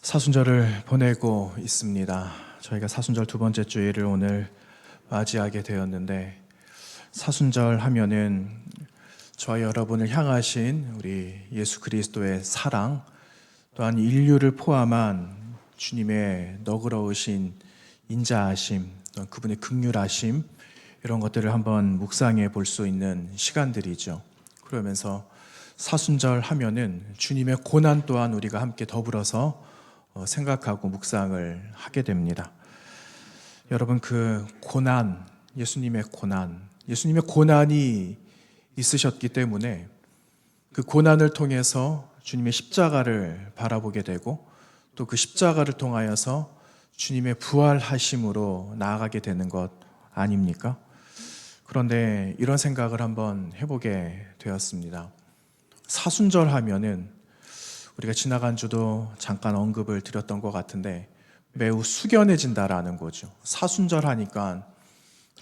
사순절을 보내고 있습니다. 저희가 사순절 두 번째 주일을 오늘 맞이하게 되었는데, 사순절 하면은 저와 여러분을 향하신 우리 예수 그리스도의 사랑, 또한 인류를 포함한 주님의 너그러우신 인자하심, 또한 그분의 긍휼하심, 이런 것들을 한번 묵상해 볼 수 있는 시간들이죠. 그러면서 사순절 하면은 주님의 고난 또한 우리가 함께 더불어서 생각하고 묵상을 하게 됩니다. 여러분, 그 고난, 예수님의 고난이 있으셨기 때문에 그 고난을 통해서 주님의 십자가를 바라보게 되고, 또 그 십자가를 통하여서 주님의 부활하심으로 나아가게 되는 것 아닙니까? 그런데 이런 생각을 한번 해보게 되었습니다. 사순절 하면은 우리가 지나간 주도 잠깐 언급을 드렸던 것 같은데 매우 숙연해진다라는 거죠. 사순절 하니까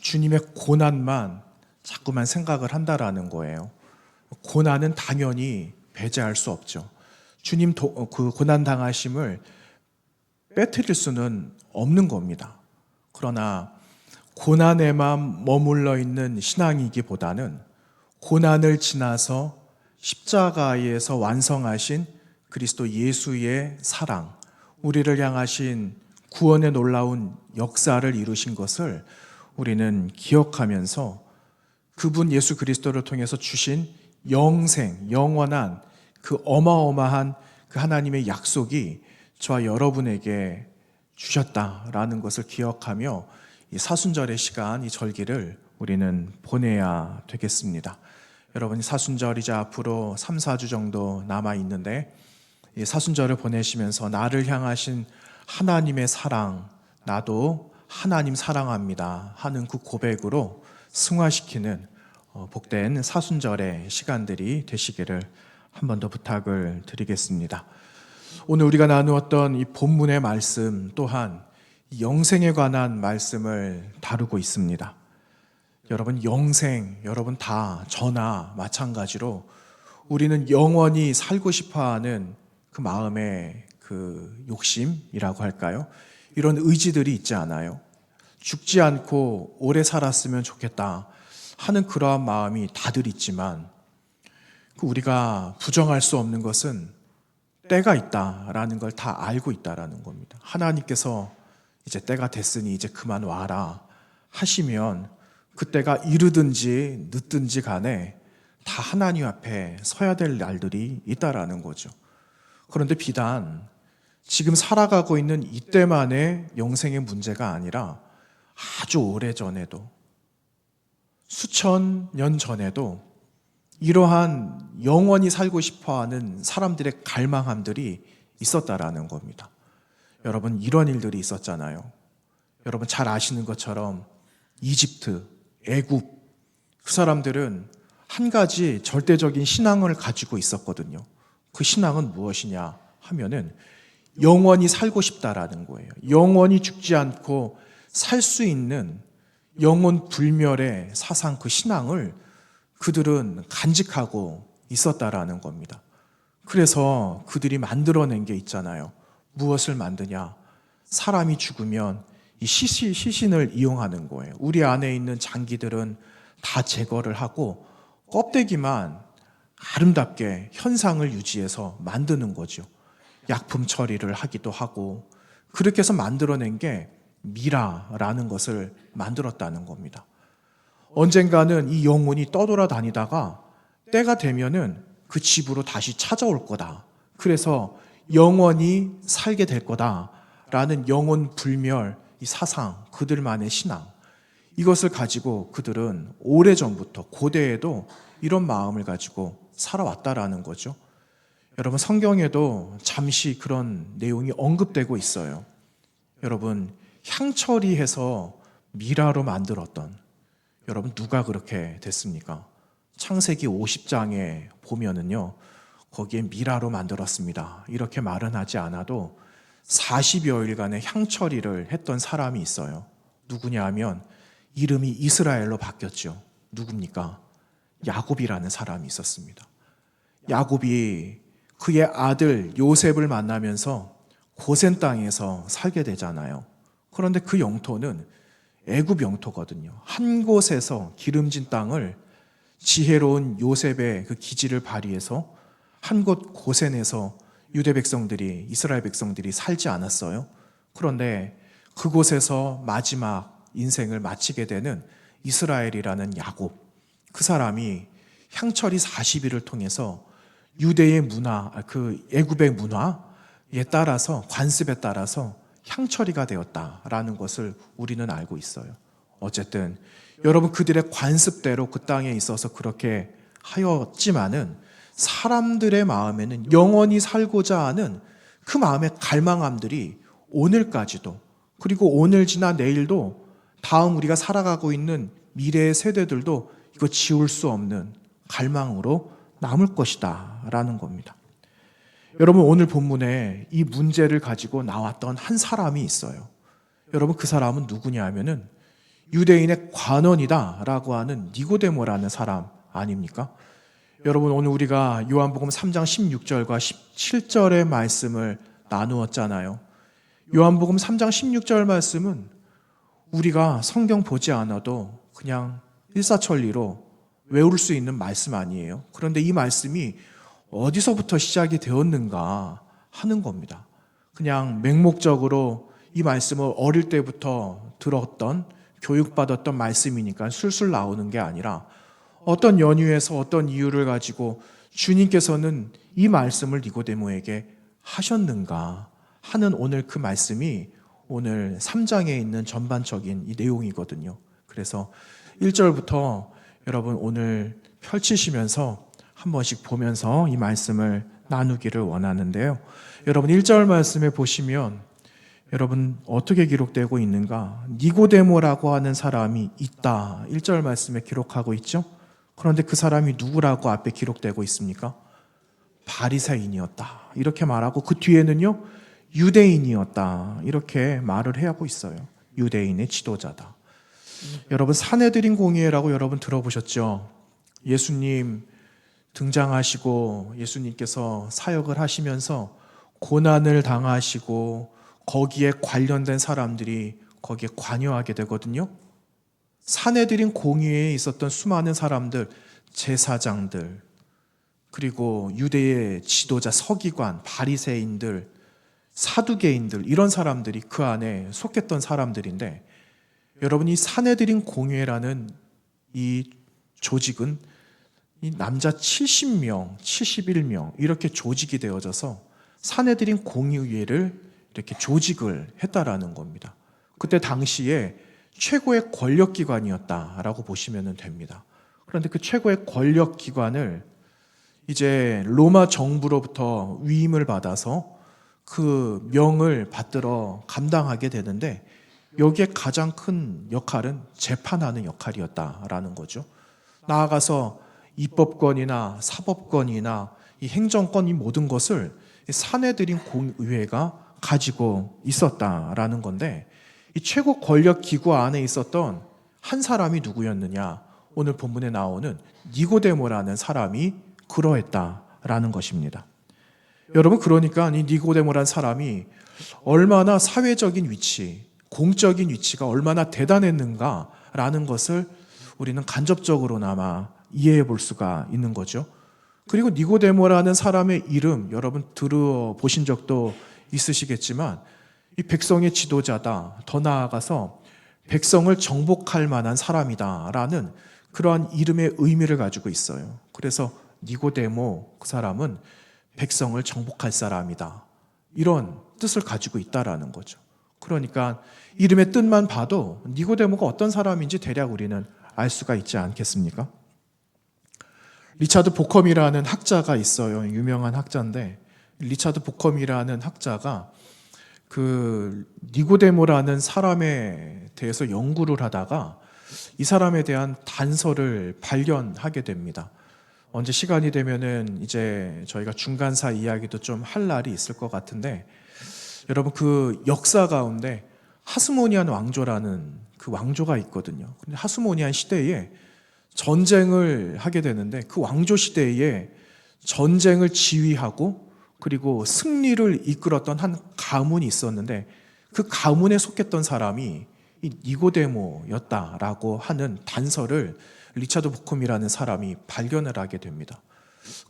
주님의 고난만 자꾸만 생각을 한다라는 거예요. 고난은 당연히 배제할 수 없죠. 주님 그 고난 당하심을 빼뜨릴 수는 없는 겁니다. 그러나 고난에만 머물러 있는 신앙이기보다는 고난을 지나서 십자가에서 완성하신 그리스도 예수의 사랑, 우리를 향하신 구원의 놀라운 역사를 이루신 것을 우리는 기억하면서 그분 예수 그리스도를 통해서 주신 영원한 그 어마어마한 그 하나님의 약속이 저와 여러분에게 주셨다라는 것을 기억하며 이 사순절의 시간, 이 절기를 우리는 보내야 되겠습니다. 여러분이 사순절이자 앞으로 3, 4주 정도 남아 있는데, 이 사순절을 보내시면서 나를 향하신 하나님의 사랑, 나도 하나님 사랑합니다 하는 그 고백으로 승화시키는 복된 사순절의 시간들이 되시기를 한 번 더 부탁을 드리겠습니다. 오늘 우리가 나누었던 이 본문의 말씀 또한 영생에 관한 말씀을 다루고 있습니다. 여러분, 영생, 여러분 다 저나 마찬가지로 우리는 영원히 살고 싶어하는 그 마음의 그 욕심이라고 할까요? 이런 의지들이 있지 않아요? 죽지 않고 오래 살았으면 좋겠다 하는 그러한 마음이 다들 있지만, 우리가 부정할 수 없는 것은 때가 있다라는 걸 다 알고 있다라는 겁니다. 하나님께서 이제 때가 됐으니 이제 그만 와라 하시면 그때가 이르든지 늦든지 간에 다 하나님 앞에 서야 될 날들이 있다라는 거죠. 그런데 비단 지금 살아가고 있는 이때만의 영생의 문제가 아니라 아주 오래전에도, 수천 년 전에도 이러한 영원히 살고 싶어하는 사람들의 갈망함들이 있었다라는 겁니다. 여러분, 이런 일들이 있었잖아요. 여러분 잘 아시는 것처럼 이집트, 애굽, 그 사람들은 한 가지 절대적인 신앙을 가지고 있었거든요. 그 신앙은 무엇이냐 하면은 영원히 살고 싶다라는 거예요. 영원히 죽지 않고 살 수 있는 영원 불멸의 사상, 그 신앙을 그들은 간직하고 있었다라는 겁니다. 그래서 그들이 만들어낸 게 있잖아요. 무엇을 만드냐? 사람이 죽으면 이 시신을 이용하는 거예요. 우리 안에 있는 장기들은 다 제거를 하고 껍데기만 아름답게 현상을 유지해서 만드는 거죠. 약품 처리를 하기도 하고, 그렇게 해서 만들어낸 게 미라라는 것을 만들었다는 겁니다. 언젠가는 이 영혼이 떠돌아다니다가 때가 되면은 그 집으로 다시 찾아올 거다. 그래서 영원히 살게 될 거다라는 영혼 불멸 이 사상, 그들만의 신앙, 이것을 가지고 그들은 오래전부터 고대에도 이런 마음을 가지고 살아왔다라는 거죠. 여러분, 성경에도 잠시 그런 내용이 언급되고 있어요. 여러분, 향처리해서 미라로 만들었던, 여러분 누가 그렇게 됐습니까? 창세기 50장에 보면은요, 거기에 미라로 만들었습니다 이렇게 말은 하지 않아도 40여일간의 향처리를 했던 사람이 있어요. 누구냐 하면 이름이 이스라엘로 바뀌었죠. 누굽니까? 야곱이라는 사람이 있었습니다. 야곱이 그의 아들 요셉을 만나면서 고센 땅에서 살게 되잖아요. 그런데 그 영토는 애굽 영토거든요. 한 곳에서 기름진 땅을 지혜로운 요셉의 그 기지를 발휘해서 한 곳 고센에서 유대 백성들이, 이스라엘 백성들이 살지 않았어요. 그런데 그곳에서 마지막 인생을 마치게 되는 이스라엘이라는 야곱, 그 사람이 향처리 40일을 통해서 유대의 문화, 그 애굽의 문화에 따라서, 관습에 따라서 향처리가 되었다라는 것을 우리는 알고 있어요. 어쨌든 여러분, 그들의 관습대로 그 땅에 있어서 그렇게 하였지만은 사람들의 마음에는 영원히 살고자 하는 그 마음의 갈망함들이 오늘까지도, 그리고 오늘 지나 내일도, 다음 우리가 살아가고 있는 미래의 세대들도 이거 지울 수 없는 갈망으로 남을 것이다 라는 겁니다. 여러분, 오늘 본문에 이 문제를 가지고 나왔던 한 사람이 있어요. 여러분, 그 사람은 누구냐 하면은 유대인의 관원이다 라고 하는 니고데모라는 사람 아닙니까? 여러분, 오늘 우리가 요한복음 3장 16절과 17절의 말씀을 나누었잖아요. 요한복음 3장 16절 말씀은 우리가 성경 보지 않아도 그냥 일사천리로 외울 수 있는 말씀 아니에요. 그런데 이 말씀이 어디서부터 시작이 되었는가 하는 겁니다. 그냥 맹목적으로 이 말씀을 어릴 때부터 들었던, 교육받았던 말씀이니까 술술 나오는 게 아니라 어떤 연유에서 어떤 이유를 가지고 주님께서는 이 말씀을 니고데모에게 하셨는가 하는 오늘 그 말씀이 오늘 3장에 있는 전반적인 이 내용이거든요. 그래서 1절부터 여러분 오늘 펼치시면서 한 번씩 보면서 이 말씀을 나누기를 원하는데요. 여러분 1절 말씀에 보시면 여러분 어떻게 기록되고 있는가? 니고데모라고 하는 사람이 있다. 1절 말씀에 기록하고 있죠. 그런데 그 사람이 누구라고 앞에 기록되고 있습니까? 바리새인이었다. 이렇게 말하고 그 뒤에는요. 유대인이었다. 이렇게 말을 하고 있어요. 유대인의 지도자다. 여러분 산헤드린 공의회라고 여러분 들어보셨죠? 예수님 등장하시고 예수님께서 사역을 하시면서 고난을 당하시고 거기에 관련된 사람들이 거기에 관여하게 되거든요. 산헤드린 공의회에 있었던 수많은 사람들, 제사장들, 그리고 유대의 지도자, 서기관, 바리새인들, 사두개인들, 이런 사람들이 그 안에 속했던 사람들인데, 여러분이 산헤드린 공의회라는 이 조직은 이 남자 70명, 71명 이렇게 조직이 되어져서 산헤드린 공의회를 이렇게 조직을 했다라는 겁니다. 그때 당시에 최고의 권력기관이었다라고 보시면 됩니다. 그런데 그 최고의 권력기관을 이제 로마 정부로부터 위임을 받아서 그 명을 받들어 감당하게 되는데, 여기에 가장 큰 역할은 재판하는 역할이었다라는 거죠. 나아가서 입법권이나 사법권이나 이 행정권, 이 모든 것을 산헤드린 공의회가 가지고 있었다라는 건데, 이 최고 권력 기구 안에 있었던 한 사람이 누구였느냐? 오늘 본문에 나오는 니고데모라는 사람이 그러했다라는 것입니다. 여러분, 그러니까 이 니고데모라는 사람이 얼마나 사회적인 위치, 공적인 위치가 얼마나 대단했는가라는 것을 우리는 간접적으로나마 이해해 볼 수가 있는 거죠. 그리고 니고데모라는 사람의 이름 여러분 들어보신 적도 있으시겠지만, 이 백성의 지도자다, 더 나아가서 백성을 정복할 만한 사람이다라는 그러한 이름의 의미를 가지고 있어요. 그래서 니고데모, 그 사람은 백성을 정복할 사람이다, 이런 뜻을 가지고 있다라는 거죠. 그러니까 이름의 뜻만 봐도 니고데모가 어떤 사람인지 대략 우리는 알 수가 있지 않겠습니까? 리차드 보컴이라는 학자가 있어요. 유명한 학자인데, 리차드 보컴이라는 학자가 그 니고데모라는 사람에 대해서 연구를 하다가 이 사람에 대한 단서를 발견하게 됩니다. 언제 시간이 되면은 이제 저희가 중간사 이야기도 좀 할 날이 있을 것 같은데, 여러분 그 역사 가운데 하스모니안 왕조라는 그 왕조가 있거든요. 근데 하스모니안 시대에 전쟁을 하게 되는데, 그 왕조 시대에 전쟁을 지휘하고 그리고 승리를 이끌었던 한 가문이 있었는데 그 가문에 속했던 사람이 이 니고데모였다라고 하는 단서를 리차드 보쿰이라는 사람이 발견을 하게 됩니다.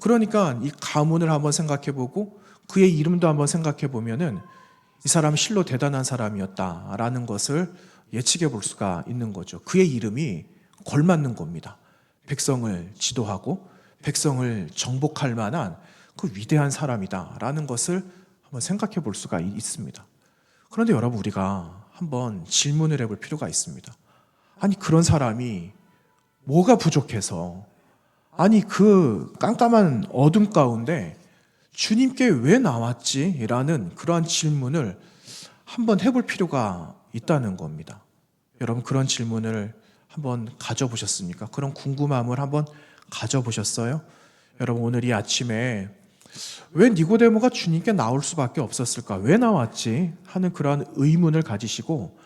그러니까 이 가문을 한번 생각해보고 그의 이름도 한번 생각해보면은 이 사람은 실로 대단한 사람이었다라는 것을 예측해 볼 수가 있는 거죠. 그의 이름이 걸맞는 겁니다. 백성을 지도하고 백성을 정복할 만한 그 위대한 사람이다라는 것을 한번 생각해 볼 수가 있습니다. 그런데 여러분, 우리가 한번 질문을 해볼 필요가 있습니다. 아니, 그런 사람이 뭐가 부족해서, 아니 그 깜깜한 어둠 가운데 주님께 왜 나왔지? 라는 그러한 질문을 한번 해볼 필요가 있다는 겁니다. 여러분, 그런 질문을 한번 가져보셨습니까? 그런 궁금함을 한번 가져보셨어요? 여러분, 오늘 이 아침에 왜 니고데모가 주님께 나올 수밖에 없었을까? 왜 나왔지? 하는 그러한 의문을 가지시고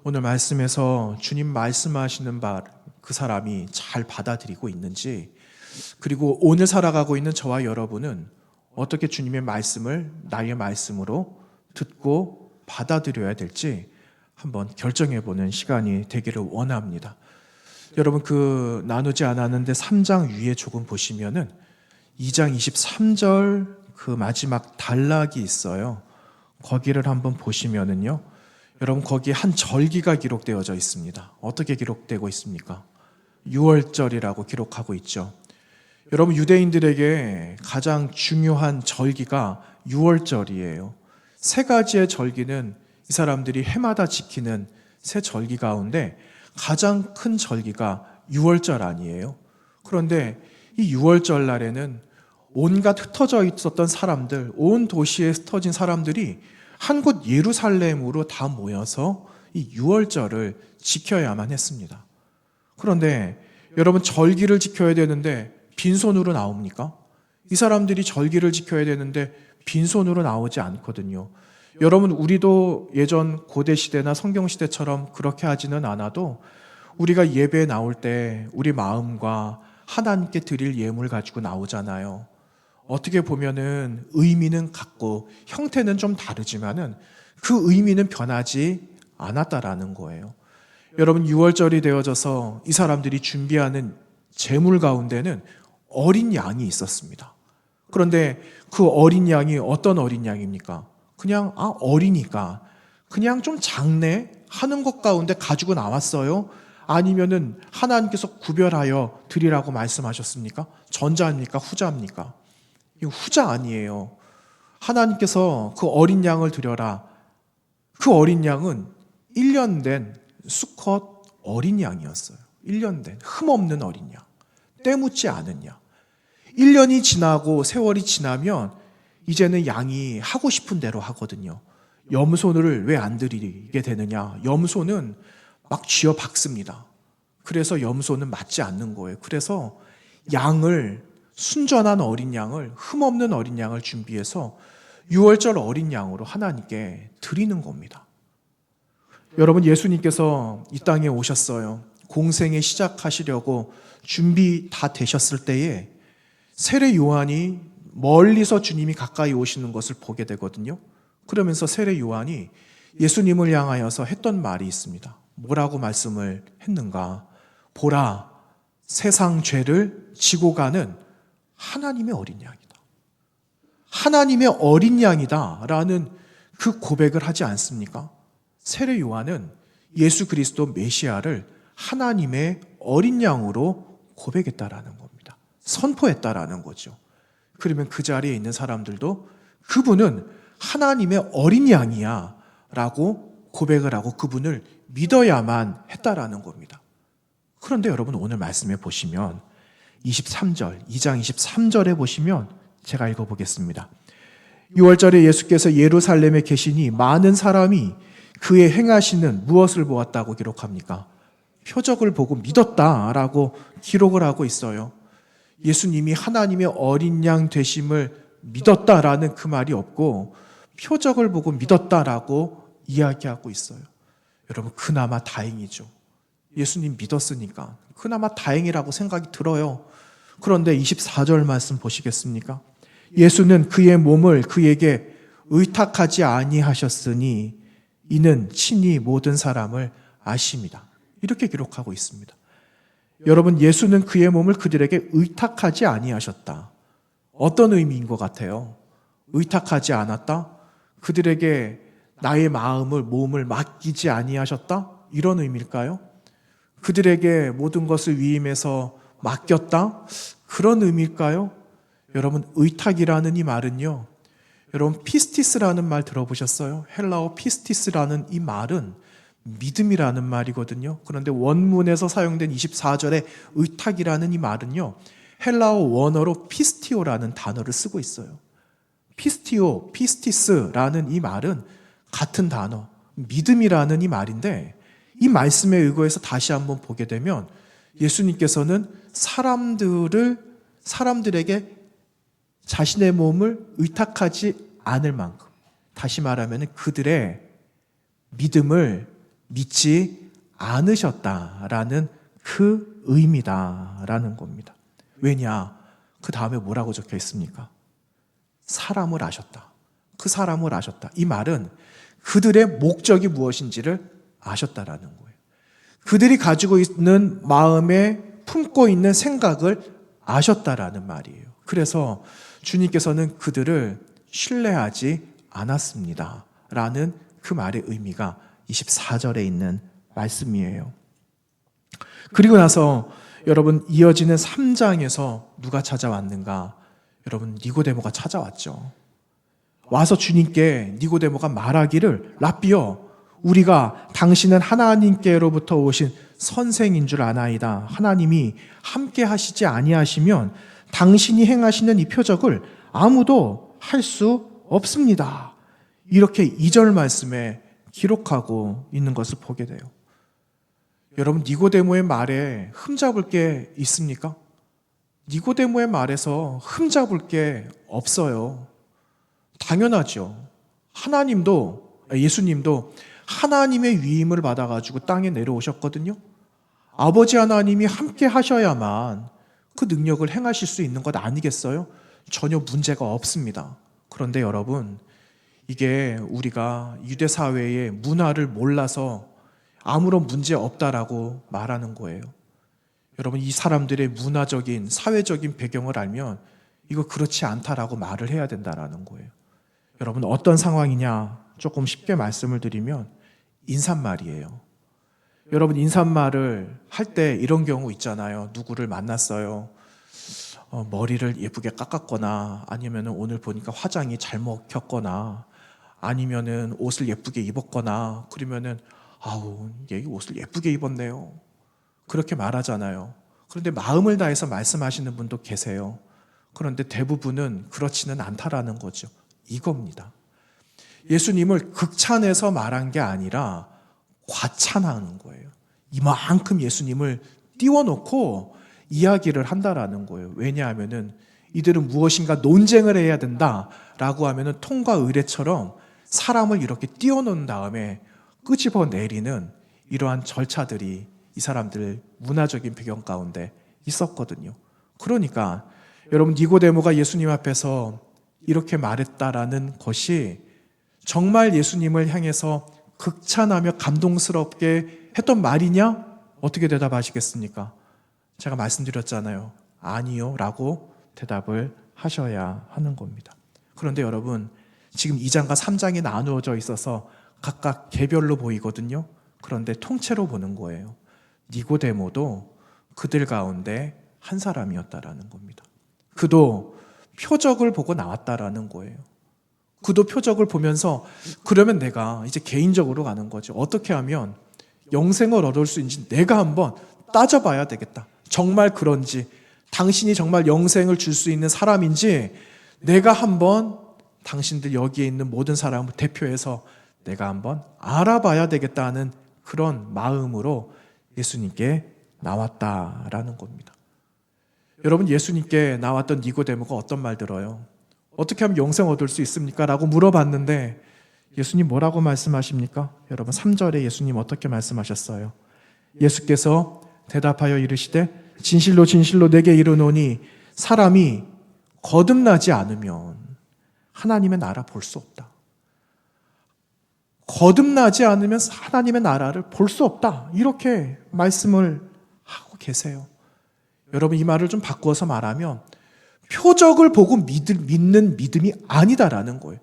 오늘 말씀에서 주님 말씀하시는 바 그 사람이 잘 받아들이고 있는지, 그리고 오늘 살아가고 있는 저와 여러분은 어떻게 주님의 말씀을 나의 말씀으로 듣고 받아들여야 될지 한번 결정해보는 시간이 되기를 원합니다. 여러분, 그 나누지 않았는데 3장 위에 조금 보시면은 2장 23절 그 마지막 단락이 있어요. 거기를 한번 보시면은요, 여러분, 거기에 한 절기가 기록되어져 있습니다. 어떻게 기록되고 있습니까? 6월절이라고 기록하고 있죠. 여러분, 유대인들에게 가장 중요한 절기가 6월절이에요. 세 가지의 절기는 이 사람들이 해마다 지키는 세 절기 가운데 가장 큰 절기가 6월절 아니에요. 그런데 이 6월절 날에는 온갖 흩어져 있었던 사람들, 온 도시에 흩어진 사람들이 한 곳 예루살렘으로 다 모여서 이 6월절을 지켜야만 했습니다. 그런데 여러분, 절기를 지켜야 되는데 빈손으로 나옵니까? 이 사람들이 절기를 지켜야 되는데 빈손으로 나오지 않거든요. 여러분, 우리도 예전 고대시대나 성경시대처럼 그렇게 하지는 않아도 우리가 예배에 나올 때 우리 마음과 하나님께 드릴 예물 가지고 나오잖아요. 어떻게 보면은 의미는 같고 형태는 좀 다르지만은 그 의미는 변하지 않았다라는 거예요. 여러분, 6월절이 되어져서 이 사람들이 준비하는 제물 가운데는 어린 양이 있었습니다. 그런데 그 어린 양이 어떤 어린 양입니까? 그냥 어리니까 그냥 좀 작네 하는 것 가운데 가지고 나왔어요? 아니면은 하나님께서 구별하여 드리라고 말씀하셨습니까? 전자입니까? 후자입니까? 이거 후자 아니에요. 하나님께서 그 어린 양을 드려라. 그 어린 양은 1년 된 수컷 어린 양이었어요. 1년 된 흠없는 어린 양, 때묻지 않은 양. 1년이 지나고 세월이 지나면 이제는 양이 하고 싶은 대로 하거든요. 염소를 왜 안 드리게 되느냐? 염소는 막 쥐어 박습니다. 그래서 염소는 맞지 않는 거예요. 그래서 양을, 순전한 어린 양을, 흠없는 어린 양을 준비해서 6월절 어린 양으로 하나님께 드리는 겁니다. 여러분, 예수님께서 이 땅에 오셨어요. 공생에 시작하시려고 준비 다 되셨을 때에 세례 요한이 멀리서 주님이 가까이 오시는 것을 보게 되거든요. 그러면서 세례 요한이 예수님을 향하여서 했던 말이 있습니다. 뭐라고 말씀을 했는가? 보라, 세상 죄를 지고 가는 하나님의 어린 양이다. 하나님의 어린 양이다 라는 그 고백을 하지 않습니까? 세례 요한은 예수 그리스도 메시아를 하나님의 어린 양으로 고백했다라는 겁니다. 선포했다라는 거죠. 그러면 그 자리에 있는 사람들도 그분은 하나님의 어린 양이야 라고 고백을 하고 그분을 믿어야만 했다라는 겁니다. 그런데 여러분, 오늘 말씀에 보시면 23절, 2장 23절에 보시면 제가 읽어보겠습니다. 6월절에 예수께서 예루살렘에 계시니 많은 사람이 그의 행하시는 무엇을 보았다고 기록합니까? 표적을 보고 믿었다라고 기록을 하고 있어요. 예수님이 하나님의 어린 양 되심을 믿었다라는 그 말이 없고 표적을 보고 믿었다라고 이야기하고 있어요. 여러분, 그나마 다행이죠. 예수님 믿었으니까 그나마 다행이라고 생각이 들어요. 그런데 24절 말씀 보시겠습니까? 예수는 그의 몸을 그에게 의탁하지 아니하셨으니 이는 친히 모든 사람을 아십니다. 이렇게 기록하고 있습니다. 여러분, 예수는 그의 몸을 그들에게 의탁하지 아니하셨다. 어떤 의미인 것 같아요? 의탁하지 않았다? 그들에게 나의 마음을, 몸을 맡기지 아니하셨다? 이런 의미일까요? 그들에게 모든 것을 위임해서 맡겼다? 그런 의미일까요? 여러분, 의탁이라는 이 말은요, 여러분, 피스티스라는 말 들어보셨어요? 헬라어 피스티스라는 이 말은 믿음이라는 말이거든요. 그런데 원문에서 사용된 24절의 의탁이라는 이 말은요, 헬라어 원어로 피스티오라는 단어를 쓰고 있어요. 피스티오, 피스티스라는 이 말은 같은 단어, 믿음이라는 이 말인데, 이 말씀에 의거해서 다시 한번 보게 되면 예수님께서는 사람들에게 자신의 몸을 의탁하지 않을 만큼, 다시 말하면 그들의 믿음을 믿지 않으셨다라는 그 의미다라는 겁니다. 왜냐? 그 다음에 뭐라고 적혀 있습니까? 사람을 아셨다. 그 사람을 아셨다. 이 말은 그들의 목적이 무엇인지를 아셨다라는 거예요. 그들이 가지고 있는 마음에 품고 있는 생각을 아셨다라는 말이에요. 그래서 주님께서는 그들을 신뢰하지 않았습니다. 라는 그 말의 의미가 24절에 있는 말씀이에요. 그리고 나서 여러분, 이어지는 3장에서 누가 찾아왔는가? 여러분, 니고데모가 찾아왔죠. 와서 주님께 니고데모가 말하기를, 랍비여, 우리가 당신은 하나님께로부터 오신 선생인 줄 아나이다. 하나님이 함께 하시지 아니하시면 당신이 행하시는 이 표적을 아무도 할 수 없습니다. 이렇게 2절 말씀에 기록하고 있는 것을 보게 돼요. 여러분, 니고데모의 말에 흠잡을 게 있습니까? 니고데모의 말에서 흠잡을 게 없어요. 당연하죠. 예수님도 하나님의 위임을 받아가지고 땅에 내려오셨거든요. 아버지 하나님이 함께 하셔야만 그 능력을 행하실 수 있는 것 아니겠어요? 전혀 문제가 없습니다. 그런데 여러분, 이게 우리가 유대 사회의 문화를 몰라서 아무런 문제 없다라고 말하는 거예요. 여러분, 이 사람들의 문화적인, 사회적인 배경을 알면 이거 그렇지 않다라고 말을 해야 된다라는 거예요. 여러분, 어떤 상황이냐? 조금 쉽게 말씀을 드리면 인사말이에요. 여러분, 인사말을 할 때 이런 경우 있잖아요. 누구를 만났어요. 머리를 예쁘게 깎았거나, 아니면 오늘 보니까 화장이 잘 먹혔거나, 아니면은 옷을 예쁘게 입었거나, 그러면은 아우, 얘 옷을 예쁘게 입었네요. 그렇게 말하잖아요. 그런데 마음을 다해서 말씀하시는 분도 계세요. 그런데 대부분은 그렇지는 않다라는 거죠. 이겁니다. 예수님을 극찬해서 말한 게 아니라 과찬하는 거예요. 이만큼 예수님을 띄워놓고 이야기를 한다라는 거예요. 왜냐하면은 이들은 무엇인가 논쟁을 해야 된다라고 하면은 통과 의례처럼 사람을 이렇게 띄워놓은 다음에 끄집어 내리는 이러한 절차들이 이 사람들 문화적인 배경 가운데 있었거든요. 그러니까 여러분, 니고데모가 예수님 앞에서 이렇게 말했다라는 것이 정말 예수님을 향해서 극찬하며 감동스럽게 했던 말이냐? 어떻게 대답하시겠습니까? 제가 말씀드렸잖아요. 아니요 라고 대답을 하셔야 하는 겁니다. 그런데 여러분, 지금 2장과 3장이 나누어져 있어서 각각 개별로 보이거든요. 그런데 통째로 보는 거예요. 니고데모도 그들 가운데 한 사람이었다라는 겁니다. 그도 표적을 보고 나왔다라는 거예요. 그도 표적을 보면서 그러면 내가 이제 개인적으로 가는 거죠. 어떻게 하면 영생을 얻을 수 있는지 내가 한번 따져봐야 되겠다. 정말 그런지, 당신이 정말 영생을 줄 수 있는 사람인지 내가 한번 당신들 여기에 있는 모든 사람을 대표해서 내가 한번 알아봐야 되겠다는 그런 마음으로 예수님께 나왔다라는 겁니다. 여러분, 예수님께 나왔던 니고데모가 어떤 말 들어요? 어떻게 하면 영생 얻을 수 있습니까? 라고 물어봤는데 예수님 뭐라고 말씀하십니까? 여러분, 3절에 예수님 어떻게 말씀하셨어요? 예수께서 대답하여 이르시되 진실로 진실로 내게 이르노니 사람이 거듭나지 않으면 하나님의 나라 볼 수 없다. 거듭나지 않으면 하나님의 나라를 볼 수 없다. 이렇게 말씀을 하고 계세요. 여러분, 이 말을 좀 바꿔서 말하면 표적을 보고 믿는 믿음이 아니다라는 거예요.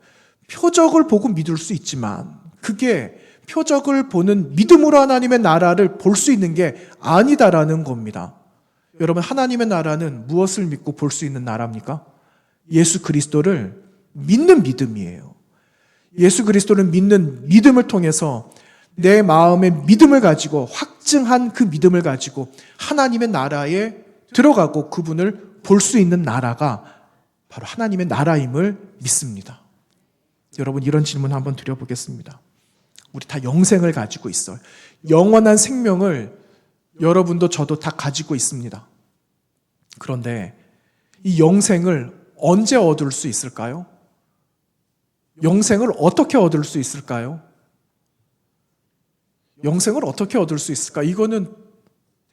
표적을 보고 믿을 수 있지만 그게 표적을 보는 믿음으로 하나님의 나라를 볼 수 있는 게 아니다라는 겁니다. 여러분, 하나님의 나라는 무엇을 믿고 볼 수 있는 나라입니까? 예수 그리스도를 믿는 믿음이에요. 예수 그리스도를 믿는 믿음을 통해서 내 마음의 믿음을 가지고, 확증한 그 믿음을 가지고 하나님의 나라에 들어가고 그분을 볼 수 있는 나라가 바로 하나님의 나라임을 믿습니다. 여러분, 이런 질문 한번 드려보겠습니다. 우리 다 영생을 가지고 있어요. 영원한 생명을 여러분도 저도 다 가지고 있습니다. 그런데 이 영생을 언제 얻을 수 있을까요? 영생을 어떻게 얻을 수 있을까요? 영생을 어떻게 얻을 수 있을까? 이거는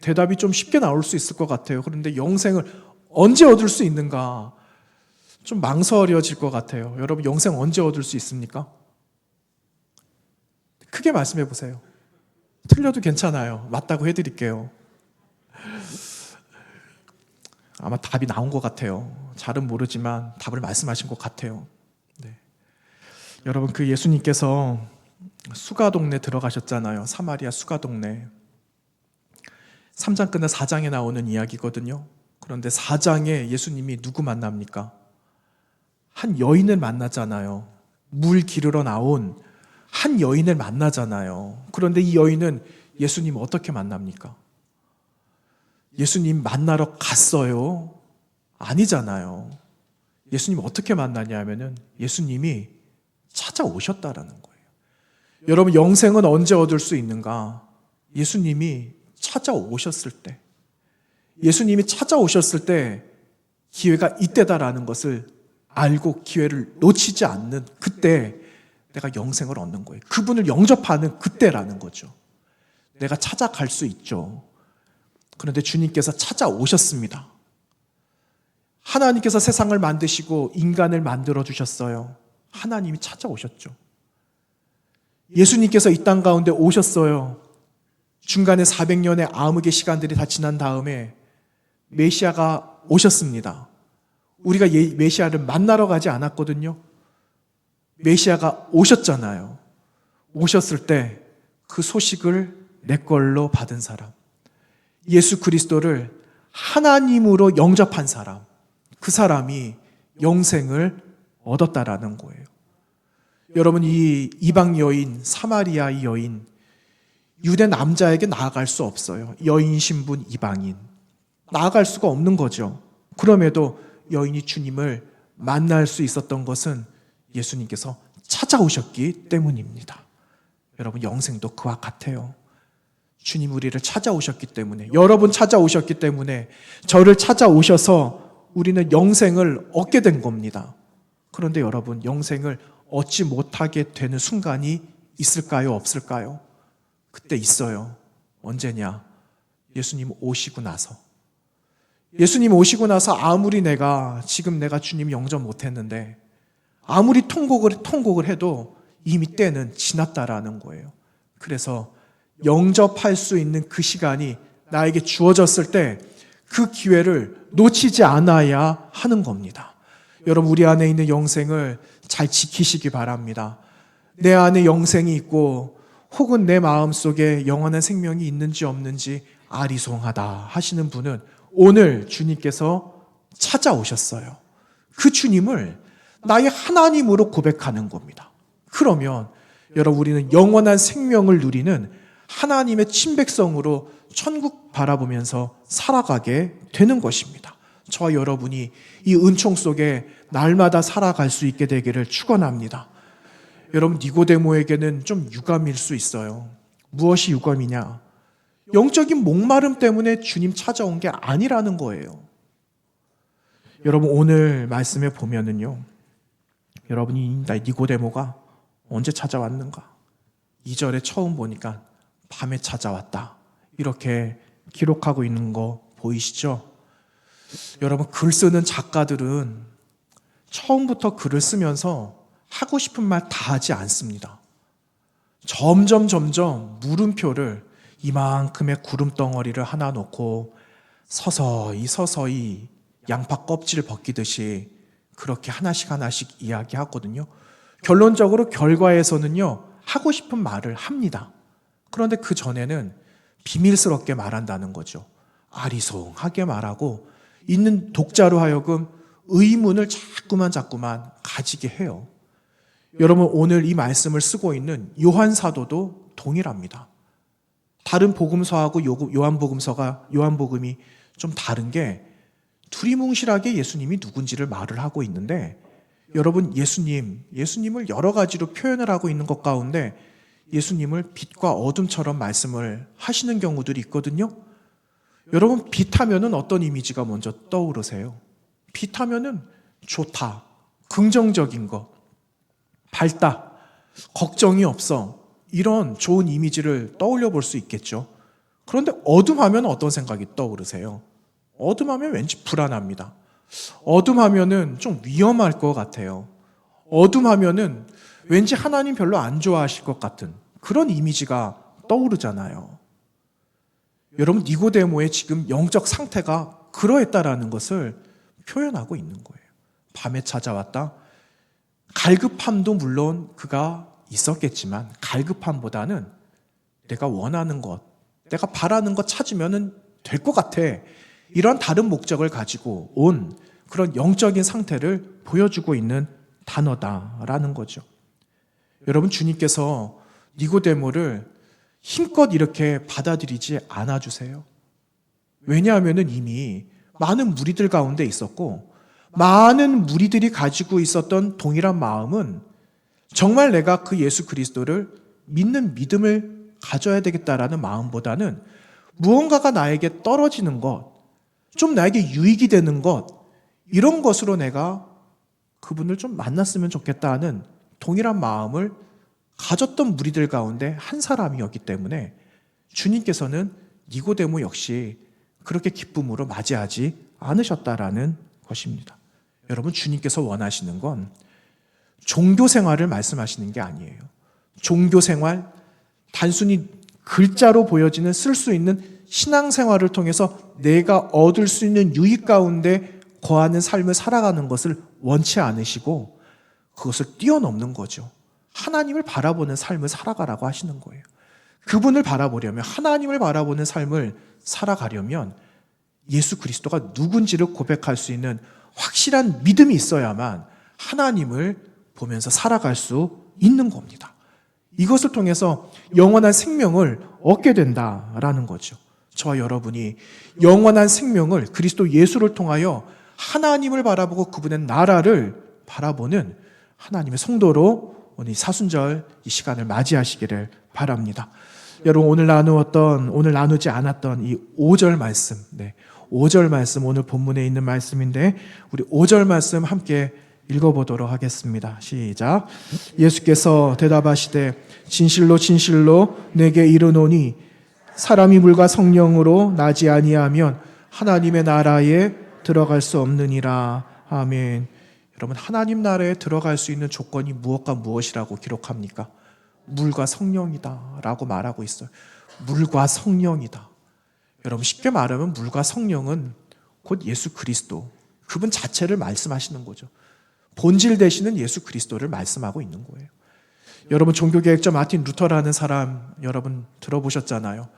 대답이 좀 쉽게 나올 수 있을 것 같아요. 그런데 영생을 언제 얻을 수 있는가? 좀 망설여질 것 같아요. 여러분, 영생 언제 얻을 수 있습니까? 크게 말씀해 보세요. 틀려도 괜찮아요. 맞다고 해드릴게요. 아마 답이 나온 것 같아요. 잘은 모르지만 답을 말씀하신 것 같아요. 네. 여러분, 그 예수님께서 수가동네 들어가셨잖아요. 사마리아 수가동네. 3장 끝나 4장에 나오는 이야기거든요. 그런데 4장에 예수님이 누구 만납니까? 한 여인을 만나잖아요. 물 기르러 나온 한 여인을 만나잖아요. 그런데 이 여인은 예수님 어떻게 만납니까? 예수님 만나러 갔어요? 아니잖아요. 예수님 어떻게 만나냐 하면은 예수님이 찾아오셨다라는 거예요. 여러분, 영생은 언제 얻을 수 있는가? 예수님이 찾아오셨을 때, 예수님이 찾아오셨을 때 기회가 이때다라는 것을 알고 기회를 놓치지 않는 그때 내가 영생을 얻는 거예요. 그분을 영접하는 그때라는 거죠. 내가 찾아갈 수 있죠. 그런데 주님께서 찾아오셨습니다. 하나님께서 세상을 만드시고 인간을 만들어 주셨어요. 하나님이 찾아오셨죠. 예수님께서 이 땅 가운데 오셨어요. 중간에 400년의 암흑의 시간들이 다 지난 다음에 메시아가 오셨습니다. 우리가 메시아를 만나러 가지 않았거든요. 메시아가 오셨잖아요. 오셨을 때 그 소식을 내 걸로 받은 사람, 예수 그리스도를 하나님으로 영접한 사람, 그 사람이 영생을 얻었다라는 거예요. 여러분, 이 이방 여인, 사마리아 이 여인, 유대 남자에게 나아갈 수 없어요. 여인 신분 이방인, 나아갈 수가 없는 거죠. 그럼에도 여인이 주님을 만날 수 있었던 것은 예수님께서 찾아오셨기 때문입니다. 여러분, 영생도 그와 같아요. 주님 우리를 찾아오셨기 때문에, 여러분 찾아오셨기 때문에, 저를 찾아오셔서 우리는 영생을 얻게 된 겁니다. 그런데 여러분, 영생을 얻지 못하게 되는 순간이 있을까요? 없을까요? 그때 있어요. 언제냐? 예수님 오시고 나서. 예수님 오시고 나서 아무리 지금 내가 주님 영접 못했는데, 아무리 통곡을 해도 이미 때는 지났다라는 거예요. 그래서 영접할 수 있는 그 시간이 나에게 주어졌을 때 그 기회를 놓치지 않아야 하는 겁니다. 여러분, 우리 안에 있는 영생을 잘 지키시기 바랍니다. 내 안에 영생이 있고 혹은 내 마음속에 영원한 생명이 있는지 없는지 아리송하다 하시는 분은 오늘 주님께서 찾아오셨어요. 그 주님을 나의 하나님으로 고백하는 겁니다. 그러면 여러분, 우리는 영원한 생명을 누리는 하나님의 친백성으로 천국 바라보면서 살아가게 되는 것입니다. 저와 여러분이 이 은총 속에 날마다 살아갈 수 있게 되기를 축원합니다. 여러분, 니고데모에게는 좀 유감일 수 있어요. 무엇이 유감이냐? 영적인 목마름 때문에 주님 찾아온 게 아니라는 거예요. 여러분, 오늘 말씀에 보면은요, 여러분이 니고데모가 언제 찾아왔는가? 2절에 처음 보니까 밤에 찾아왔다, 이렇게 기록하고 있는 거 보이시죠? 여러분, 글 쓰는 작가들은 처음부터 글을 쓰면서 하고 싶은 말 다 하지 않습니다. 점점 물음표를 이만큼의 구름덩어리를 하나 놓고 서서히 양파 껍질 벗기듯이 그렇게 하나씩 이야기하거든요. 결론적으로 결과에서는요, 하고 싶은 말을 합니다. 그런데 그 전에는 비밀스럽게 말한다는 거죠. 아리송하게 말하고 있는 독자로 하여금 의문을 자꾸만 가지게 해요. 여러분, 오늘 이 말씀을 쓰고 있는 요한 사도도 동일합니다. 다른 복음서하고 요한복음이 좀 다른 게 두리뭉실하게 예수님이 누군지를 말을 하고 있는데, 여러분, 예수님을 여러 가지로 표현을 하고 있는 것 가운데 예수님을 빛과 어둠처럼 말씀을 하시는 경우들이 있거든요. 여러분, 빛하면은 어떤 이미지가 먼저 떠오르세요? 빛하면은 좋다, 긍정적인 것, 밝다, 걱정이 없어, 이런 좋은 이미지를 떠올려 볼 수 있겠죠. 그런데 어둠하면 어떤 생각이 떠오르세요? 어둠하면 왠지 불안합니다. 어둠하면은 좀 위험할 것 같아요. 어둠하면은 왠지 하나님 별로 안 좋아하실 것 같은 그런 이미지가 떠오르잖아요. 여러분, 니고데모의 지금 영적 상태가 그러했다라는 것을 표현하고 있는 거예요. 밤에 찾아왔다. 갈급함도 물론 그가 있었겠지만 갈급함보다는 내가 원하는 것, 내가 바라는 것 찾으면 될 것 같아, 이런 다른 목적을 가지고 온 그런 영적인 상태를 보여주고 있는 단어다라는 거죠. 여러분, 주님께서 니고데모를 힘껏 이렇게 받아들이지 않아 주세요. 왜냐하면 이미 많은 무리들 가운데 있었고, 많은 무리들이 가지고 있었던 동일한 마음은 정말 내가 그 예수 그리스도를 믿는 믿음을 가져야 되겠다라는 마음보다는 무언가가 나에게 떨어지는 것, 좀 나에게 유익이 되는 것, 이런 것으로 내가 그분을 좀 만났으면 좋겠다 하는 동일한 마음을 가졌던 무리들 가운데 한 사람이었기 때문에 주님께서는 니고데모 역시 그렇게 기쁨으로 맞이하지 않으셨다라는 것입니다. 여러분, 주님께서 원하시는 건 종교 생활을 말씀하시는 게 아니에요. 종교 생활, 단순히 글자로 보여지는 쓸 수 있는 신앙생활을 통해서 내가 얻을 수 있는 유익 가운데 거하는 삶을 살아가는 것을 원치 않으시고 그것을 뛰어넘는 거죠. 하나님을 바라보는 삶을 살아가라고 하시는 거예요. 그분을 바라보려면, 하나님을 바라보는 삶을 살아가려면 예수 그리스도가 누군지를 고백할 수 있는 확실한 믿음이 있어야만 하나님을 보면서 살아갈 수 있는 겁니다. 이것을 통해서 영원한 생명을 얻게 된다라는 거죠. 저와 여러분이 영원한 생명을 그리스도 예수를 통하여 하나님을 바라보고 그분의 나라를 바라보는 하나님의 성도로 오늘 사순절 이 시간을 맞이하시기를 바랍니다. 여러분, 오늘 나누지 않았던 이 5절 말씀, 5절 말씀, 오늘 본문에 있는 말씀인데 우리 5절 말씀 함께 읽어보도록 하겠습니다. 시작. 예수께서 대답하시되 진실로 내게 이르노니 사람이 물과 성령으로 나지 아니하면 하나님의 나라에 들어갈 수 없느니라. 아멘. 여러분, 하나님 나라에 들어갈 수 있는 조건이 무엇과 무엇이라고 기록합니까? 물과 성령이다 라고 말하고 있어요. 물과 성령이다. 여러분, 쉽게 말하면 물과 성령은 곧 예수 그리스도, 그분 자체를 말씀하시는 거죠. 본질 되시는 예수 그리스도를 말씀하고 있는 거예요. 여러분, 종교개혁자 마틴 루터라는 사람 여러분 들어보셨잖아요.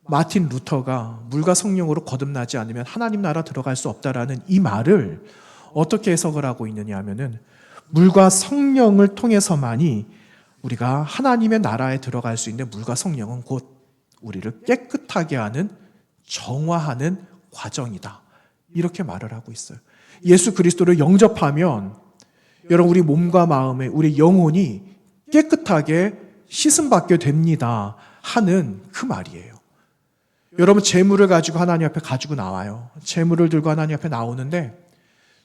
마틴 루터가 물과 성령으로 거듭나지 않으면 하나님 나라 들어갈 수 없다라는 이 말을 어떻게 해석을 하고 있느냐 하면은 물과 성령을 통해서만이 우리가 하나님의 나라에 들어갈 수 있는, 물과 성령은 곧 우리를 깨끗하게 하는, 정화하는 과정이다, 이렇게 말을 하고 있어요. 예수 그리스도를 영접하면 여러분, 우리 몸과 마음에 우리 영혼이 깨끗하게 씻음받게 됩니다 하는 그 말이에요. 여러분, 재물을 가지고 하나님 앞에 가지고 나와요. 재물을 들고 하나님 앞에 나오는데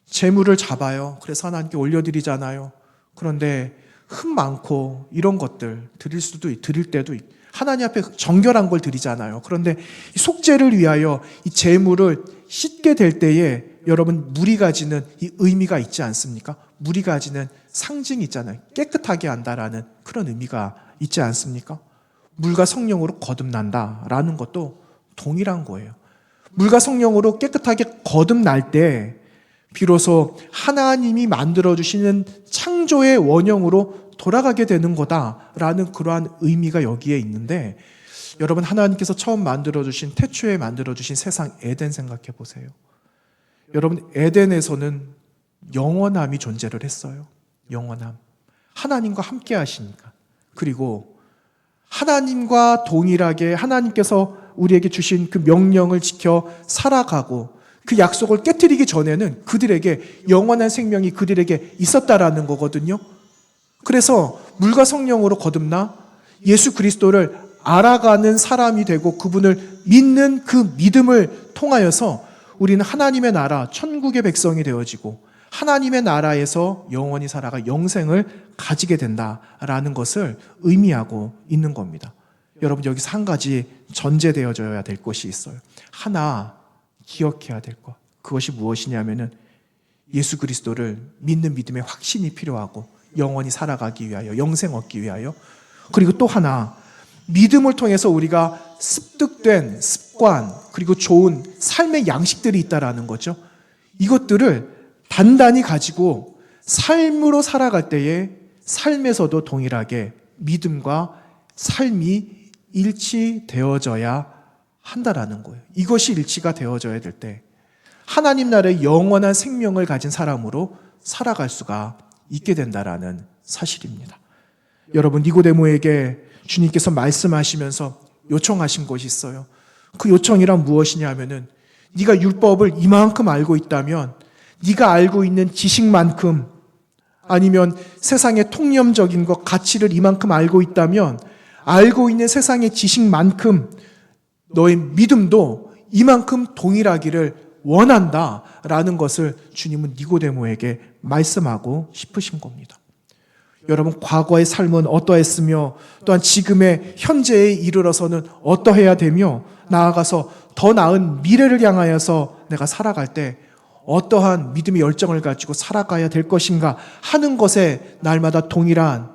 재물을 잡아요. 그래서 하나님께 올려드리잖아요. 그런데 흠 많고 이런 것들 드릴 때도 하나님 앞에 정결한 걸 드리잖아요. 그런데 이 속죄를 위하여 이 재물을 씻게 될 때에 여러분, 물이 가지는 이 의미가 있지 않습니까? 물이 가지는 상징이 있잖아요. 깨끗하게 한다라는 그런 의미가 있지 않습니까? 물과 성령으로 거듭난다라는 것도 동일한 거예요. 물과 성령으로 깨끗하게 거듭날 때 비로소 하나님이 만들어주시는 창조의 원형으로 돌아가게 되는 거다라는 그러한 의미가 여기에 있는데, 여러분, 하나님께서 처음 만들어주신, 태초에 만들어주신 세상 에덴 생각해 보세요. 여러분, 에덴에서는 영원함이 존재를 했어요. 영원함. 하나님과 함께 하시니까. 그리고 하나님과 동일하게 하나님께서 우리에게 주신 그 명령을 지켜 살아가고 그 약속을 깨트리기 전에는 그들에게 영원한 생명이 그들에게 있었다라는 거거든요. 그래서 물과 성령으로 거듭나 예수 그리스도를 알아가는 사람이 되고 그분을 믿는 그 믿음을 통하여서 우리는 하나님의 나라, 천국의 백성이 되어지고 하나님의 나라에서 영원히 살아가 영생을 가지게 된다라는 것을 의미하고 있는 겁니다. 여러분, 여기서 한 가지 전제되어져야 될 것이 있어요. 하나 기억해야 될 것. 그것이 무엇이냐면은 예수 그리스도를 믿는 믿음의 확신이 필요하고 영원히 살아가기 위하여, 영생 얻기 위하여, 그리고 또 하나 믿음을 통해서 우리가 습득된 습관 그리고 좋은 삶의 양식들이 있다라는 거죠. 이것들을 단단히 가지고 삶으로 살아갈 때에 삶에서도 동일하게 믿음과 삶이 일치되어져야 한다라는 거예요. 이것이 일치가 되어져야 될 때 하나님 나라의 영원한 생명을 가진 사람으로 살아갈 수가 있게 된다라는 사실입니다. 여러분, 니고데모에게 주님께서 말씀하시면서 요청하신 것이 있어요. 그 요청이란 무엇이냐 하면은 네가 율법을 이만큼 알고 있다면, 네가 알고 있는 지식만큼, 아니면 세상의 통념적인 것, 가치를 이만큼 알고 있다면 알고 있는 세상의 지식만큼 너의 믿음도 이만큼 동일하기를 원한다라는 것을 주님은 니고데모에게 말씀하고 싶으신 겁니다. 여러분, 과거의 삶은 어떠했으며 또한 지금의 현재에 이르러서는 어떠해야 되며 나아가서 더 나은 미래를 향하여서 내가 살아갈 때 어떠한 믿음의 열정을 가지고 살아가야 될 것인가 하는 것에 날마다 동일한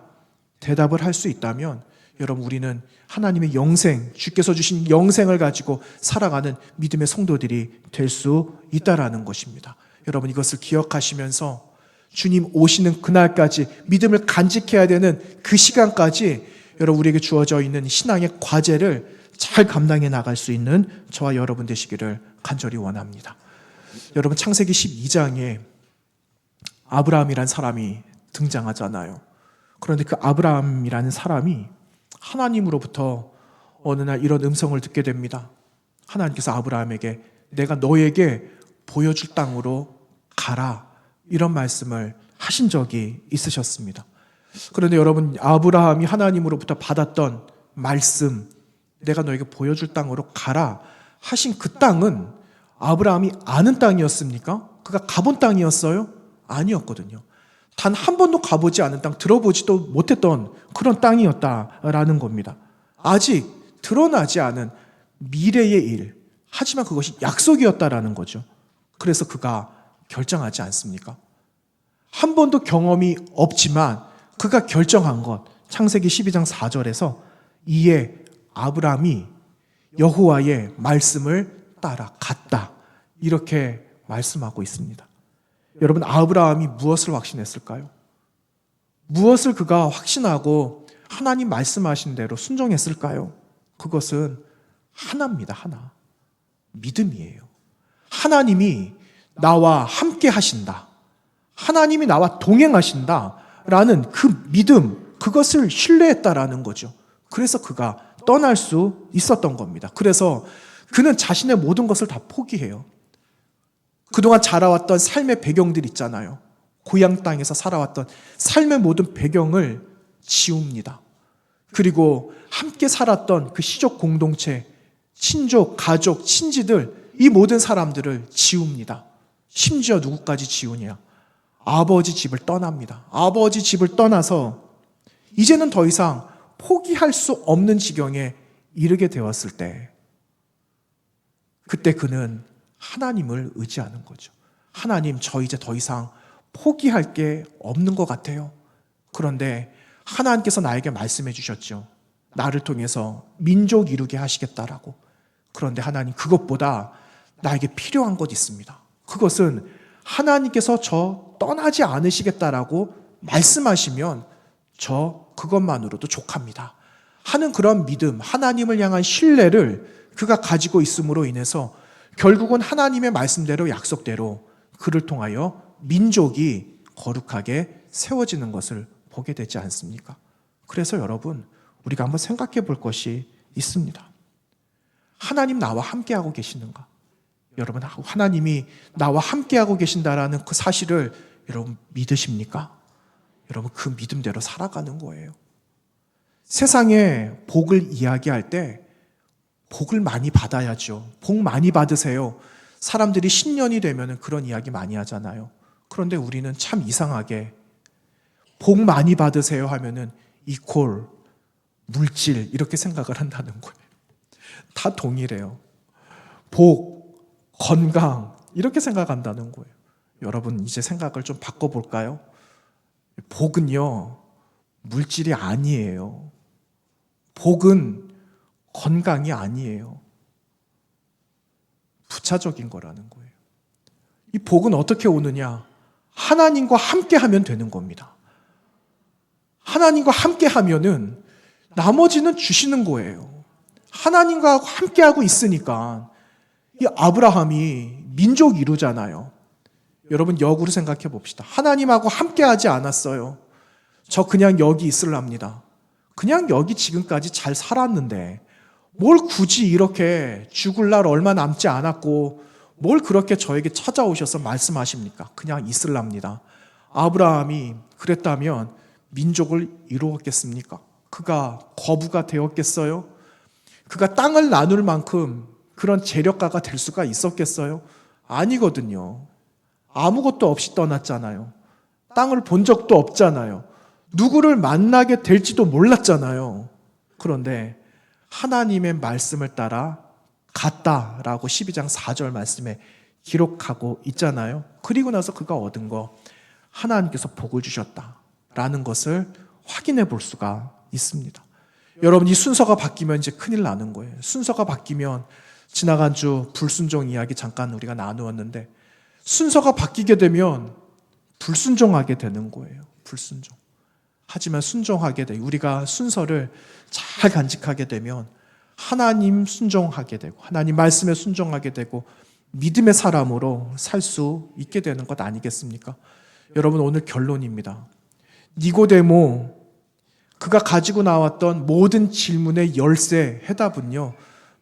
대답을 할 수 있다면, 여러분, 우리는 하나님의 영생, 주께서 주신 영생을 가지고 살아가는 믿음의 성도들이 될 수 있다라는 것입니다. 여러분, 이것을 기억하시면서 주님 오시는 그날까지 믿음을 간직해야 되는 그 시간까지 여러분, 우리에게 주어져 있는 신앙의 과제를 잘 감당해 나갈 수 있는 저와 여러분 되시기를 간절히 원합니다. 여러분, 창세기 12장에 아브라함이라는 사람이 등장하잖아요. 그런데 그 아브라함이라는 사람이 하나님으로부터 어느 날 이런 음성을 듣게 됩니다. 하나님께서 아브라함에게 내가 너에게 보여줄 땅으로 가라, 이런 말씀을 하신 적이 있으셨습니다. 그런데 여러분, 아브라함이 하나님으로부터 받았던 말씀, 내가 너에게 보여줄 땅으로 가라 하신 그 땅은 아브라함이 아는 땅이었습니까? 그가 가본 땅이었어요? 아니었거든요. 단 한 번도 가보지 않은 땅, 들어보지도 못했던 그런 땅이었다라는 겁니다. 아직 드러나지 않은 미래의 일, 하지만 그것이 약속이었다라는 거죠. 그래서 그가 결정하지 않습니까? 한 번도 경험이 없지만 그가 결정한 것, 창세기 12장 4절에서 이에 아브라함이 여호와의 말씀을 따라갔다, 이렇게 말씀하고 있습니다. 여러분, 아브라함이 무엇을 확신했을까요? 무엇을 그가 확신하고 하나님 말씀하신 대로 순종했을까요? 그것은 하나입니다. 하나. 믿음이에요. 하나님이 나와 함께 하신다, 하나님이 나와 동행하신다 라는 그 믿음, 그것을 신뢰했다라는 거죠. 그래서 그가 떠날 수 있었던 겁니다. 그래서 그는 자신의 모든 것을 다 포기해요. 그동안 자라왔던 삶의 배경들 있잖아요. 고향 땅에서 살아왔던 삶의 모든 배경을 지웁니다. 그리고 함께 살았던 그 시족 공동체, 친족, 가족, 친지들, 이 모든 사람들을 지웁니다. 심지어 누구까지 지우냐? 아버지 집을 떠납니다. 아버지 집을 떠나서 이제는 더 이상 포기할 수 없는 지경에 이르게 되었을 때, 그때 그는 하나님을 의지하는 거죠. 하나님, 저 이제 더 이상 포기할 게 없는 것 같아요. 그런데 하나님께서 나에게 말씀해 주셨죠. 나를 통해서 민족 이루게 하시겠다라고. 그런데 하나님, 그것보다 나에게 필요한 것 있습니다. 그것은 하나님께서 저 떠나지 않으시겠다라고 말씀하시면 저 그것만으로도 족합니다 하는 그런 믿음, 하나님을 향한 신뢰를 그가 가지고 있음으로 인해서 결국은 하나님의 말씀대로, 약속대로 그를 통하여 민족이 거룩하게 세워지는 것을 보게 되지 않습니까? 그래서 여러분, 우리가 한번 생각해 볼 것이 있습니다. 하나님 나와 함께하고 계시는가? 여러분, 하나님이 나와 함께하고 계신다라는 그 사실을 여러분 믿으십니까? 여러분, 그 믿음대로 살아가는 거예요. 세상에 복을 이야기할 때 복을 많이 받아야죠. 복 많이 받으세요. 사람들이 신년이 되면 그런 이야기 많이 하잖아요. 그런데 우리는 참 이상하게 복 많이 받으세요 하면은 이퀄 물질 이렇게 생각을 한다는 거예요. 다 동일해요. 복, 건강 이렇게 생각한다는 거예요. 여러분, 이제 생각을 좀 바꿔볼까요? 복은요, 물질이 아니에요. 복은 건강이 아니에요. 부차적인 거라는 거예요. 이 복은 어떻게 오느냐? 하나님과 함께 하면 되는 겁니다. 하나님과 함께 하면은 나머지는 주시는 거예요. 하나님과 함께 하고 있으니까 이 아브라함이 민족 이루잖아요. 여러분, 역으로 생각해 봅시다. 하나님하고 함께 하지 않았어요. 저 그냥 여기 있으랍니다. 그냥 여기 지금까지 잘 살았는데 뭘 굳이 이렇게 죽을 날 얼마 남지 않았고 뭘 그렇게 저에게 찾아오셔서 말씀하십니까? 그냥 있으랍니다. 아브라함이 그랬다면 민족을 이루었겠습니까? 그가 거부가 되었겠어요? 그가 땅을 나눌 만큼 그런 재력가가 될 수가 있었겠어요? 아니거든요. 아무것도 없이 떠났잖아요. 땅을 본 적도 없잖아요. 누구를 만나게 될지도 몰랐잖아요. 그런데 하나님의 말씀을 따라 갔다라고 12장 4절 말씀에 기록하고 있잖아요. 그리고 나서 그가 얻은 거, 하나님께서 복을 주셨다라는 것을 확인해 볼 수가 있습니다. 여러분, 이 순서가 바뀌면 이제 큰일 나는 거예요. 순서가 바뀌면, 지나간 주 불순종 이야기 잠깐 우리가 나누었는데, 순서가 바뀌게 되면 불순종하게 되는 거예요. 불순종. 하지만 순종하게 돼. 우리가 순서를 잘 간직하게 되면 하나님 순종하게 되고 하나님 말씀에 순종하게 되고 믿음의 사람으로 살 수 있게 되는 것 아니겠습니까? 여러분, 오늘 결론입니다. 니고데모, 그가 가지고 나왔던 모든 질문의 열쇠 해답은요,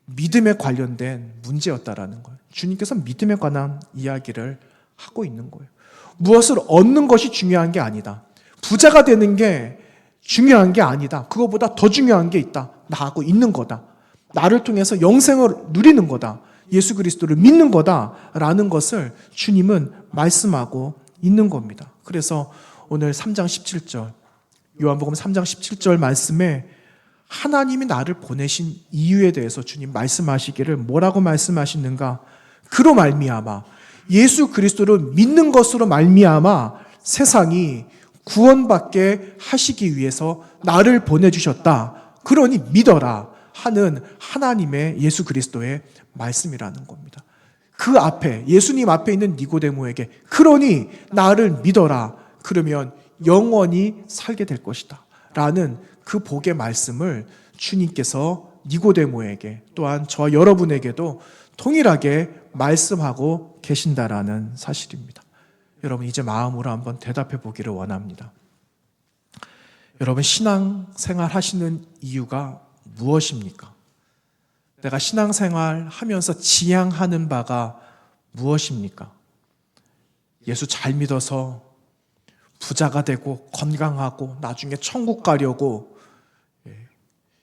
믿음에 관련된 문제였다라는 거예요. 주님께서 믿음에 관한 이야기를 하고 있는 거예요. 무엇을 얻는 것이 중요한 게 아니다. 부자가 되는 게 중요한 게 아니다. 그거보다 더 중요한 게 있다. 나하고 있는 거다. 나를 통해서 영생을 누리는 거다. 예수 그리스도를 믿는 거다라는 것을 주님은 말씀하고 있는 겁니다. 그래서 오늘 3장 17절, 요한복음 3장 17절 말씀에 하나님이 나를 보내신 이유에 대해서 주님 말씀하시기를 뭐라고 말씀하시는가? 그로 말미암아 예수 그리스도를 믿는 것으로 말미암아 세상이 구원받게 하시기 위해서 나를 보내주셨다. 그러니 믿어라 하는 하나님의 예수 그리스도의 말씀이라는 겁니다. 그 앞에, 예수님 앞에 있는 니고데모에게 그러니 나를 믿어라. 그러면 영원히 살게 될 것이다 라는 그 복의 말씀을 주님께서 니고데모에게, 또한 저와 여러분에게도 동일하게 말씀하고 계신다라는 사실입니다. 여러분, 이제 마음으로 한번 대답해 보기를 원합니다. 여러분, 신앙생활 하시는 이유가 무엇입니까? 내가 신앙생활 하면서 지향하는 바가 무엇입니까? 예수 잘 믿어서 부자가 되고 건강하고 나중에 천국 가려고,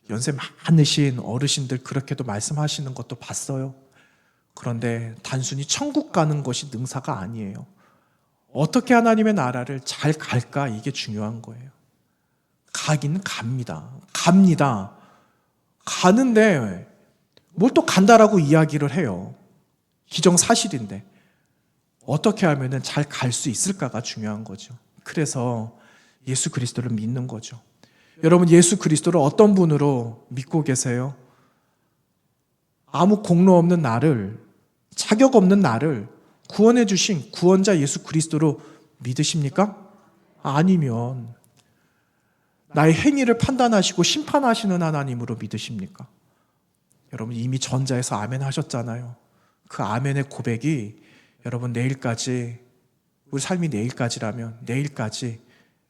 연세 많으신 어르신들 그렇게도 말씀하시는 것도 봤어요. 그런데 단순히 천국 가는 것이 능사가 아니에요. 어떻게 하나님의 나라를 잘 갈까, 이게 중요한 거예요. 가긴 갑니다. 가는데 뭘 또 간다라고 이야기를 해요. 기정사실인데 어떻게 하면은 잘 갈 수 있을까가 중요한 거죠. 그래서 예수 그리스도를 믿는 거죠. 여러분, 예수 그리스도를 어떤 분으로 믿고 계세요? 아무 공로 없는 나를, 자격 없는 나를 구원해 주신 구원자 예수 그리스도로 믿으십니까? 아니면 나의 행위를 판단하시고 심판하시는 하나님으로 믿으십니까? 여러분, 이미 전자에서 아멘 하셨잖아요. 그 아멘의 고백이 여러분 내일까지, 우리 삶이 내일까지라면 내일까지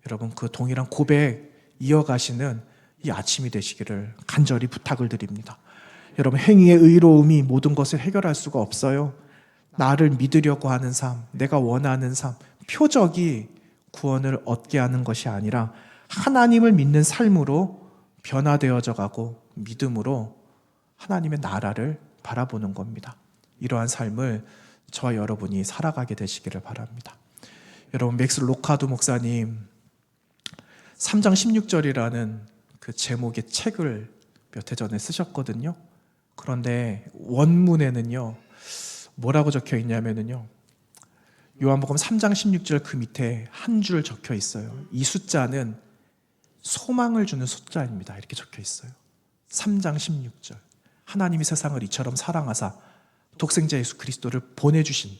여러분 그 동일한 고백 이어가시는 이 아침이 되시기를 간절히 부탁을 드립니다. 여러분, 행위의 의로움이 모든 것을 해결할 수가 없어요. 나를 믿으려고 하는 삶, 내가 원하는 삶, 표적이 구원을 얻게 하는 것이 아니라 하나님을 믿는 삶으로 변화되어져 가고 믿음으로 하나님의 나라를 바라보는 겁니다. 이러한 삶을 저와 여러분이 살아가게 되시기를 바랍니다. 여러분, 맥스 로카두 목사님 3장 16절이라는 그 제목의 책을 몇 해 전에 쓰셨거든요. 그런데 원문에는요, 뭐라고 적혀 있냐면요, 요한복음 3장 16절 그 밑에 한 줄 적혀 있어요. 이 숫자는 소망을 주는 숫자입니다. 이렇게 적혀 있어요. 3장 16절. 하나님이 세상을 이처럼 사랑하사 독생자 예수 그리스도를 보내주신,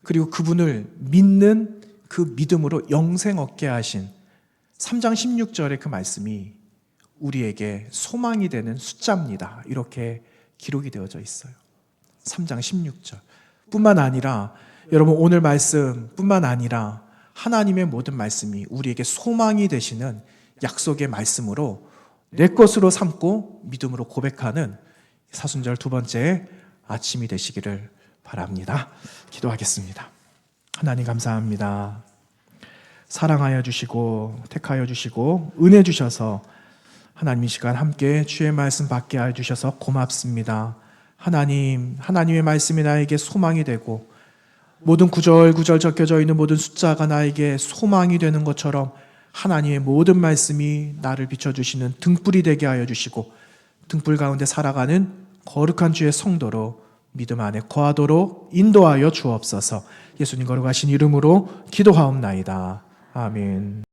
그리고 그분을 믿는 그 믿음으로 영생 얻게 하신 3장 16절의 그 말씀이 우리에게 소망이 되는 숫자입니다. 이렇게 기록이 되어져 있어요. 3장 16절 뿐만 아니라 여러분, 오늘 말씀 뿐만 아니라 하나님의 모든 말씀이 우리에게 소망이 되시는 약속의 말씀으로 내 것으로 삼고 믿음으로 고백하는 사순절 두 번째 아침이 되시기를 바랍니다. 기도하겠습니다. 하나님, 감사합니다. 사랑하여 주시고 택하여 주시고 은혜 주셔서 하나님 이 시간 함께 주의 말씀 받게 하여 주셔서 고맙습니다. 하나님, 하나님의 말씀이 나에게 소망이 되고 모든 구절구절 적혀져 있는 모든 숫자가 나에게 소망이 되는 것처럼 하나님의 모든 말씀이 나를 비춰주시는 등불이 되게 하여 주시고 등불 가운데 살아가는 거룩한 주의 성도로 믿음 안에 거하도록 인도하여 주옵소서. 예수님 거룩하신 이름으로 기도하옵나이다. 아멘.